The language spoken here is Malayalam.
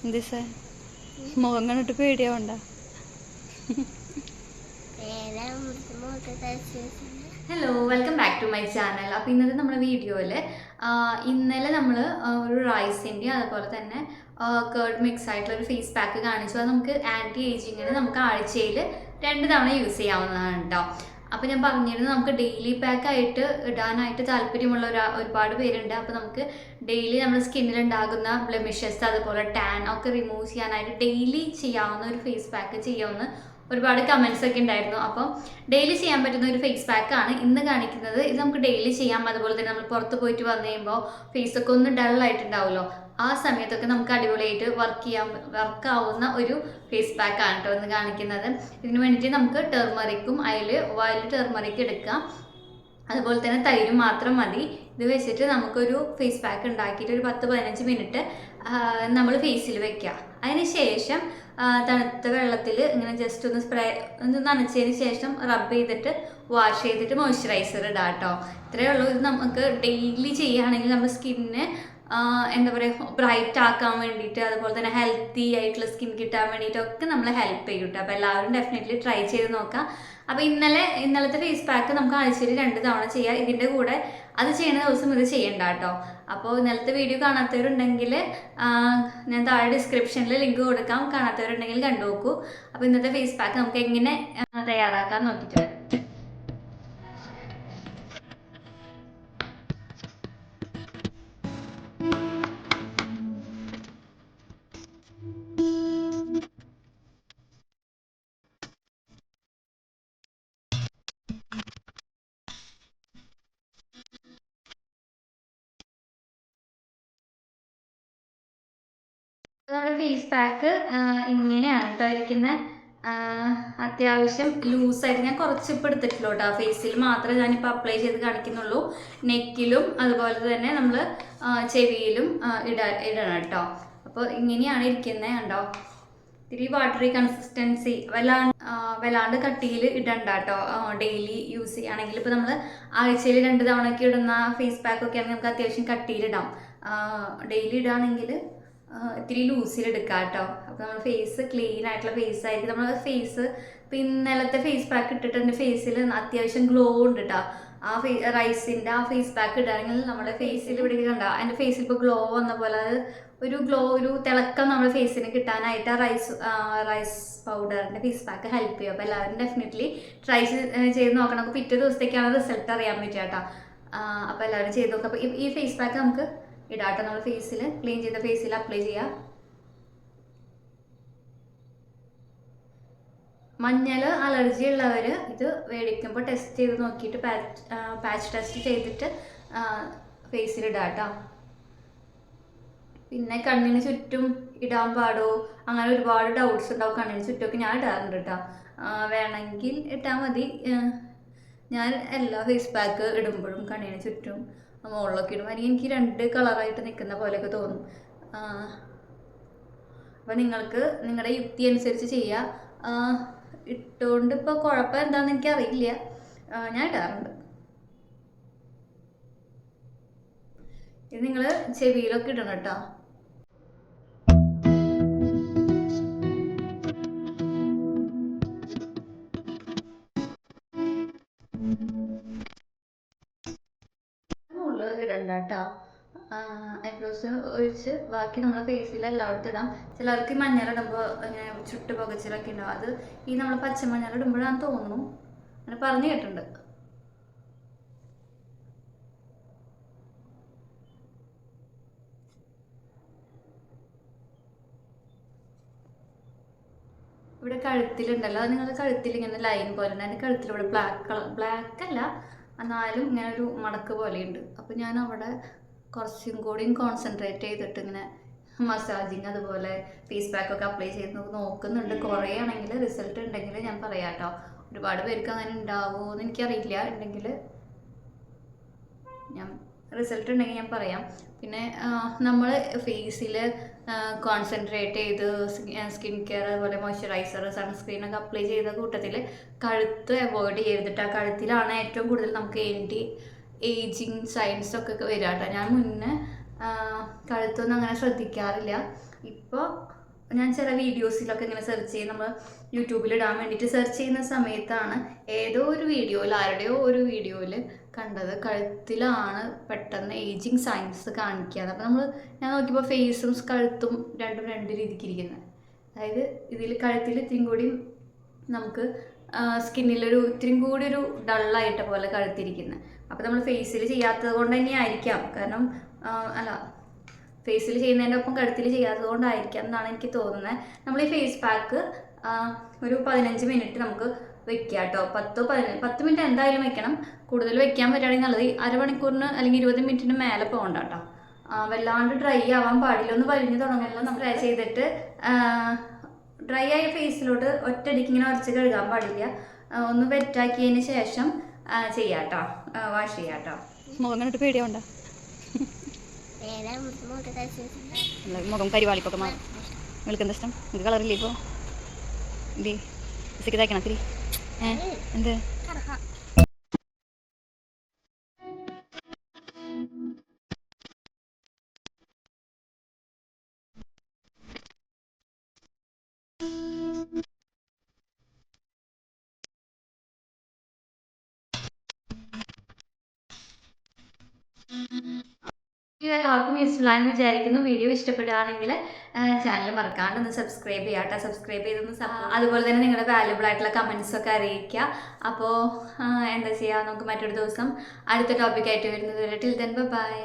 എന്ത് സാ മുഖം കണ്ടിട്ട് പേടിയാവണ്ട. Hello, welcome back to my channel. അപ്പോൾ ഇന്നത്തെ നമ്മുടെ വീഡിയോയിൽ ഇന്നലെ നമ്മൾ ഒരു റൈസിൻ്റെ അതുപോലെ തന്നെ കേർഡ് മിക്സ് ആയിട്ടുള്ള ഒരു ഫേസ് പാക്ക് കാണിച്ചു. അത് നമുക്ക് ആൻറ്റി ഏജിങ്ങിന് നമുക്ക് ആഴ്ചയിൽ 2 തവണ യൂസ് ചെയ്യാവുന്നതാണ് കേട്ടോ. അപ്പോൾ ഞാൻ പറഞ്ഞിരുന്നു നമുക്ക് ഡെയിലി പാക്കായിട്ട് ഇടാനായിട്ട് താല്പര്യമുള്ള ഒരുപാട് പേരുണ്ട്. അപ്പോൾ നമുക്ക് ഡെയിലി നമ്മുടെ സ്കിന്നിലുണ്ടാകുന്ന ബ്ലെമിഷസ് അതുപോലെ ടാൻ ഒക്കെ റിമൂവ് ചെയ്യാനായിട്ട് ഡെയിലി ചെയ്യാവുന്ന ഒരു ഫേസ് പാക്ക് ചെയ്യാവുന്ന ഒരുപാട് കമൻസ് ഒക്കെ ഉണ്ടായിരുന്നു. അപ്പം ഡെയിലി ചെയ്യാൻ പറ്റുന്ന ഒരു ഫേസ് പാക്കാണ് ഇന്ന് കാണിക്കുന്നത്. ഇത് നമുക്ക് ഡെയിലി ചെയ്യാം. അതുപോലെ തന്നെ നമ്മൾ പുറത്ത് പോയിട്ട് വന്നു കഴിയുമ്പോൾ ഫേസൊക്കെ ഒന്ന് ഡള്ളായിട്ടുണ്ടാവുമല്ലോ, ആ സമയത്തൊക്കെ നമുക്ക് അടിപൊളിയായിട്ട് വർക്കാവുന്ന ഒരു ഫേസ് പാക്കാണ് കേട്ടോ ഇന്ന് കാണിക്കുന്നത്. ഇതിന് വേണ്ടിയിട്ട് നമുക്ക് ടെർമറിക്കും അതിൽ വയലറ്റ് ടെർമറിക്ക് എടുക്കാം, അതുപോലെ തന്നെ തൈരും മാത്രം മതി. ഇത് വെച്ചിട്ട് നമുക്കൊരു ഫേസ് പാക്ക് ഉണ്ടാക്കിയിട്ട് ഒരു 10-15 മിനിറ്റ് നമ്മൾ ഫേസിൽ വെക്കുക. അതിന് ശേഷം തണുത്ത വെള്ളത്തിൽ ഇങ്ങനെ ജസ്റ്റ് ഒന്ന് നനച്ചതിന് ശേഷം റബ്ബ് ചെയ്തിട്ട് വാഷ് ചെയ്തിട്ട് മോയ്സ്ചറൈസർ ഇടാം കേട്ടോ. ഇത്രയേ ഉള്ളൂ. ഇത് നമുക്ക് ഡെയിലി ചെയ്യുകയാണെങ്കിൽ നമ്മുടെ സ്കിന്നിന് എന്താ പറയുക, ബ്രൈറ്റ് ആക്കാൻ വേണ്ടിയിട്ട് അതുപോലെ തന്നെ ഹെൽത്തി ആയിട്ടുള്ള സ്കിൻ കിട്ടാൻ വേണ്ടിയിട്ടൊക്കെ നമ്മളെ ഹെൽപ്പ് ചെയ്യും കേട്ടോ. അപ്പോൾ എല്ലാവരും ഡെഫിനറ്റ്ലി ട്രൈ ചെയ്ത് നോക്കാം. അപ്പോൾ ഇന്നലത്തെ ഫേസ് പാക്ക് നമുക്ക് ആഴ്ചയിൽ 2 തവണ ചെയ്യാം. ഇതിൻ്റെ കൂടെ അത് ചെയ്യുന്ന ദിവസം ഇത് ചെയ്യണ്ട കേട്ടോ. അപ്പോൾ ഇന്നലത്തെ വീഡിയോ കാണാത്തവരുണ്ടെങ്കിൽ ഞാൻ താഴെ ഡിസ്ക്രിപ്ഷനിൽ ലിങ്ക് കൊടുക്കാം, കാണാത്തവരുണ്ടെങ്കിൽ കണ്ടു നോക്കൂ. അപ്പോൾ ഇന്നത്തെ ഫേസ് പാക്ക് നമുക്ക് എങ്ങനെ തയ്യാറാക്കാൻ നോക്കിയിട്ട് വരാം. നമ്മുടെ ഫേസ് പാക്ക് ഇങ്ങനെയാണ് കേട്ടോ ഇരിക്കുന്നത്. അത്യാവശ്യം ലൂസായിട്ട് ഞാൻ കുറച്ച് ഇപ്പോൾ എടുത്തിട്ടുള്ളൂ കേട്ടോ. ഫേസിൽ മാത്രമേ ഞാനിപ്പോൾ അപ്ലൈ ചെയ്ത് കാണിക്കുന്നുള്ളൂ. നെക്കിലും അതുപോലെ തന്നെ നമ്മൾ ചെവിയിലും ഇടണം കേട്ടോ. അപ്പോൾ ഇങ്ങനെയാണ് ഇരിക്കുന്നത് കണ്ടോ. ഇത്തിരി വാട്ടറി കൺസിസ്റ്റൻസി, വല്ലാണ്ട് കട്ടിയിൽ ഇടണ്ട കേട്ടോ. ഡെയിലി യൂസ് ചെയ്യുകയാണെങ്കിൽ ഇപ്പോൾ നമ്മൾ ആഴ്ചയിൽ 2 തവണയൊക്കെ ഇടുന്ന ഫേസ് പാക്കൊക്കെ ആണെങ്കിൽ നമുക്ക് അത്യാവശ്യം കട്ടിയിലിടാം. ഡെയിലി ഇടുകയാണെങ്കിൽ ഇത്തിരി ലൂസിലെടുക്കാം കേട്ടോ. അപ്പോൾ നമ്മൾ ഫേസ് ക്ലീൻ ആയിട്ടുള്ള ഫേസ് ആയിരിക്കും. നമ്മൾ ഫേസ് ഇപ്പം ഇന്നലത്തെ ഫേസ് പാക്ക് ഇട്ടിട്ട് എൻ്റെ ഫേസിൽ അത്യാവശ്യം ഗ്ലോ ഉണ്ട് കേട്ടോ. ആ റൈസിൻ്റെ ആ ഫേസ് പാക്ക് ഇടുകയാണെങ്കിൽ നമ്മുടെ ഫേസിൽ ഇവിടെ കണ്ടോ, എൻ്റെ ഫേസിൽ ഇപ്പോൾ ഗ്ലോ വന്ന പോലെ അത് ഒരു തിളക്കം നമ്മുടെ ഫേസിന് കിട്ടാനായിട്ട് ആ റൈസ് പൗഡറിൻ്റെ ഫേസ് പാക്ക് ഹെൽപ്പ് ചെയ്യും. അപ്പോൾ എല്ലാവരും ഡെഫിനറ്റ്ലി ട്രൈ ചെയ്ത് നോക്കണം. നമുക്ക് പിറ്റേ ദിവസത്തേക്കാണ് റിസൾട്ട് അറിയാൻ പറ്റുക കേട്ടോ. അപ്പോൾ എല്ലാവരും ചെയ്ത് നോക്കാം. അപ്പോൾ ഈ ഫേസ് പാക്ക് നമുക്ക് ഇടാട്ടോ. നമ്മൾ ഫേസിൽ ക്ലീൻ ചെയ്ത ഫേസിൽ അപ്ലൈ ചെയ്യാം. മഞ്ഞൾ അലർജി ഉള്ളവർ ഇത് മേടിക്കുമ്പോൾ ടെസ്റ്റ് ചെയ്ത് നോക്കിയിട്ട് പാച്ച് ടെസ്റ്റ് ചെയ്തിട്ട് ഫേസിൽ ഇടാം കേട്ടോ. പിന്നെ കണ്ണിന് ചുറ്റും ഇടാൻ പാടോ അങ്ങനെ ഒരുപാട് ഡൗട്ട്സ് ഉണ്ടാവും. കണ്ണിന് ചുറ്റുമൊക്കെ ഞാൻ ഇടാറുണ്ട് കേട്ടോ. വേണമെങ്കിൽ ഇട്ടാൽ മതി. ഞാൻ എല്ലാ ഫേസ് പാക്ക് ഇടുമ്പോഴും കണ്ണിന് ചുറ്റും മുകളിലൊക്കെ ഇടും. അല്ലെങ്കിൽ എനിക്ക് 2 കളറായിട്ട് നിൽക്കുന്ന പോലെയൊക്കെ തോന്നും. അപ്പോൾ നിങ്ങൾക്ക് നിങ്ങളുടെ യുക്തി അനുസരിച്ച് ചെയ്യുക. ഇട്ടുകൊണ്ട് ഇപ്പോൾ കുഴപ്പം എന്താണെന്ന് എനിക്കറിയില്ല, ഞാൻ ഇടാറുണ്ട്. ഇത് നിങ്ങൾ ചെവിയിലൊക്കെ ഇടണം കേട്ടോ. ഇടണ്ട കേട്ടോ. ഐബ്രോസ് ഒഴിച്ച് ബാക്കി നമ്മുടെ ഫേസിൽ എല്ലായിടത്തും ഇടാം. ചിലർക്ക് മഞ്ഞളിടുമ്പോൾ ഇങ്ങനെ ചുട്ട് പുകച്ചിലൊക്കെ ഉണ്ടാവും. അത് ഈ നമ്മൾ പച്ചമഞ്ഞൾ ഇടുമ്പോഴാണെന്ന് തോന്നുന്നു, അങ്ങനെ പറഞ്ഞു കേട്ടിട്ടുണ്ട്. ഇവിടെ കഴുത്തിലുണ്ടല്ലോ, അത് നിങ്ങളുടെ കഴുത്തിൽ ഇങ്ങനെ ലൈൻ പോലെ ഉണ്ട്. എൻ്റെ കഴുത്തിലിവിടെ ബ്ലാക്ക് അല്ല, എന്നാലും ഇങ്ങനെ ഒരു മടക്ക് പോലെയുണ്ട്. അപ്പോൾ ഞാൻ അവിടെ കുറച്ചും കൂടിയും കോൺസെൻട്രേറ്റ് ചെയ്തിട്ട് ഇങ്ങനെ മസാജിങ് അതുപോലെ ഫേസ് പാക്കൊക്കെ അപ്ലൈ ചെയ്ത് നോക്കുന്നുണ്ട്. കുറേ ആണെങ്കിൽ റിസൾട്ട് ഉണ്ടെങ്കിൽ ഞാൻ പറയാം കേട്ടോ. ഒരുപാട് പേർക്ക് അങ്ങനെ ഉണ്ടാവുമോ എന്ന് എനിക്കറിയില്ല. ഉണ്ടെങ്കിൽ ഞാൻ റിസൾട്ട് ഉണ്ടെങ്കിൽ ഞാൻ പറയാം. പിന്നെ നമ്മൾ ഫേസിൽ കോൺസെൻട്രേറ്റ് ചെയ്ത് സ്കിൻ കെയർ അതുപോലെ മോയ്സ്ചറൈസർ സൺസ്ക്രീനൊക്കെ അപ്ലൈ ചെയ്ത കൂട്ടത്തിൽ കഴുത്ത് അവോയ്ഡ് ചെയ്തിട്ട്, ആ കഴുത്തിലാണ് ഏറ്റവും കൂടുതൽ നമുക്ക് ഏജിങ് സൈൻസ് ഒക്കെ വരിക കേട്ടോ. ഞാൻ മുന്നേ കഴുത്തൊന്നും അങ്ങനെ ശ്രദ്ധിക്കാറില്ല. ഇപ്പോൾ ഞാൻ ചില വീഡിയോസിലൊക്കെ ഇങ്ങനെ സെർച്ച് ചെയ്ത് നമ്മൾ യൂട്യൂബിൽ ഇടാൻ വേണ്ടിയിട്ട് സെർച്ച് ചെയ്യുന്ന സമയത്താണ് ഏതോ ഒരു വീഡിയോയിൽ ആരുടെയോ ഒരു വീഡിയോയിൽ കണ്ടത് കഴുത്തിലാണ് പെട്ടെന്ന് ഏജിങ് സൈൻസ് കാണിക്കാതെ. അപ്പോൾ ഞാൻ നോക്കിയപ്പോൾ ഫേസും കഴുത്തും രണ്ടും രണ്ട് രീതിക്ക് ഇരിക്കുന്നത്. അതായത് ഇതിൽ കഴുത്തിൽ ഇത്തിരി കൂടി നമുക്ക് സ്കിന്നിലൊരു ഇത്തിരി കൂടി ഒരു ഡള്ളായിട്ട പോലെ കഴുത്തിരിക്കുന്നത്. അപ്പോൾ നമ്മൾ ഫേസിൽ ചെയ്യാത്തത് കൊണ്ട് തന്നെ ആയിരിക്കാം, കാരണം അല്ല ഫേസിൽ ചെയ്യുന്നതിൻ്റെ ഒപ്പം കഴുത്തിൽ ചെയ്യാത്തത് കൊണ്ടായിരിക്കാം എന്നാണ് എനിക്ക് തോന്നുന്നത്. നമ്മൾ ഈ ഫേസ് പാക്ക് ഒരു 15 മിനിറ്റ് നമുക്ക് വെക്കുക കേട്ടോ. 10 മിനിറ്റ് എന്തായാലും വെക്കണം. കൂടുതൽ വെക്കാൻ പറ്റുകയാണെങ്കിൽ നല്ലത്. അരമണിക്കൂറിന് അല്ലെങ്കിൽ 20 മിനിറ്റിന് മേലെ പോകണ്ട കേട്ടോ. വല്ലാണ്ട് ഡ്രൈ ആവാൻ പാടില്ല. ഒന്ന് വലിഞ്ഞ് തുടങ്ങുമ്പോൾ നമ്മൾ ട്രൈ ചെയ്തിട്ട് ഡ്രൈ ആയ ഫേസിലോട്ട് ഒറ്റയടിക്ക് ഇങ്ങനെ ഉരച്ച് കഴുകാൻ പാടില്ല. ഒന്ന് വെറ്റാക്കിയതിന് ശേഷം ചെയ്യാം കേട്ടോ, വാഷ് ചെയ്യാം കേട്ടോ. മുഖം കണ്ടിട്ട് പേടിയാവണ്ട. മുഖം കരിവാളിപ്പൊക്കെ മാറും. നിങ്ങൾക്ക് എന്താ ഇഷ്ടം? നിങ്ങൾക്ക് കളറില്ലേ ഇപ്പോൾ? ഇല്ലേ ഇസക്ക് തയ്ക്കണം ഇത്തിരി. എന്ത് എല്ലാവർക്കും യൂസ്ഫുൾ ആണെന്ന് വിചാരിക്കുന്നു. വീഡിയോ ഇഷ്ടപ്പെടുകയാണെങ്കിൽ ചാനൽ മറക്കാണ്ട് ഒന്ന് സബ്സ്ക്രൈബ് ചെയ്യാം കേട്ടോ. സബ്സ്ക്രൈബ് ചെയ്തൊന്ന് അതുപോലെ തന്നെ നിങ്ങളുടെ വാല്യുബിൾ ആയിട്ടുള്ള കമൻസ് ഒക്കെ അറിയിക്കുക. അപ്പോൾ എന്താ ചെയ്യുക, നമുക്ക് മറ്റൊരു ദിവസം അടുത്ത ടോപ്പിക്കായിട്ട് വരുന്നത് വരെ ടിൽ ദെൻ ബൈ.